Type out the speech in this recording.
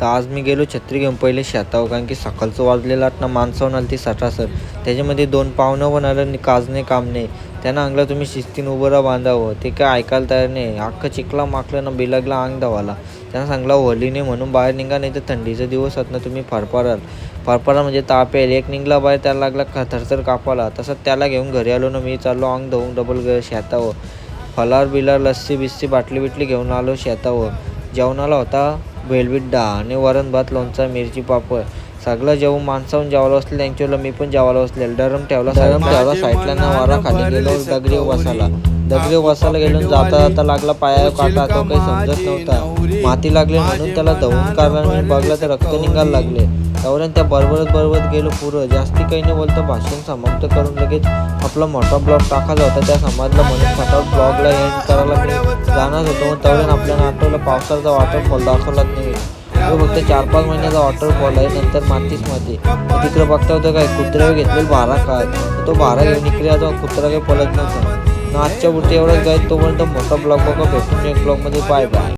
तर आज मी गेलो छत्री घेऊन पहिले शेतावर, कारण की सकाळचं वाजलेलं आठ ना माणसाहून आली ती सटासर. त्याच्यामध्ये 2 पाहुणं पण आलं आणि काजने काम नाही. त्यांना अंगला तुम्ही शिस्तीनं उभं राहा बांधावं, ते काय ऐकायला तयार नाही. अख्खं चिखला माखलं ना बिलगला अंग धावाला. त्यांना सांगला होली नाही म्हणून बाहेर निघा, नाही तर थंडीचे दिवस आहेत ना तुम्ही फरफराल. फरफरा म्हणजे ताप येईल. एक निघला बाहेर त्याला लागला थरथर कापाला. तसंच त्याला घेऊन घरी आलो ना मी, चाललो अंग धुवून डबल शेतावर. फलार बिलार लस्सी बिस्सी बाटली बिटली घेऊन आलो शेतावर. जेवणाला होता वेलबिड्डा आणि वरण भात लोणचा मिरची पापड. सगळं जेवून माणसाहून जेवायला बसले त्यांच्यावर मी पण जेवायला बसलेलो. डरम ठेवला साईडला ना वारा खाली गेलो दगडी बसायला गेलो. जाता जाता लागला पायावर काटा. तो काही समजत नव्हता. माती लागली म्हणून त्याला धवून काढला. मी बघला तर रक्त निघायला लागले. त्यावरून त्या बरोबरच गेलो पुरं. जास्ती काही नाही बोलतो, भाषण समाप्त करून लगेच आपला मोठा ब्लॉग टाकायचा होता त्या समाजला म्हणून फटाफट ब्लॉगला एंड करायला मी जाणार होतो. मग तेवढ्यानं आपल्याला आठवलं पावसाचा वॉटरफॉल दाखवलाच नाही. तो फक्त 4-5 महिन्याचा वॉटरफॉल आहे, नंतर माती. तिकडे बघता होतं काय कुत्र्यावर घेतलेलं भारा काय. तो भारा घेऊन इकडे आता कुत्रा काही पळत नव्हता ना. आजच्या पुरते एवढंच गाय. तोपर्यंत मोठा ब्लॉग बघा, भेटून एक ब्लॉगमध्ये. Bye bye.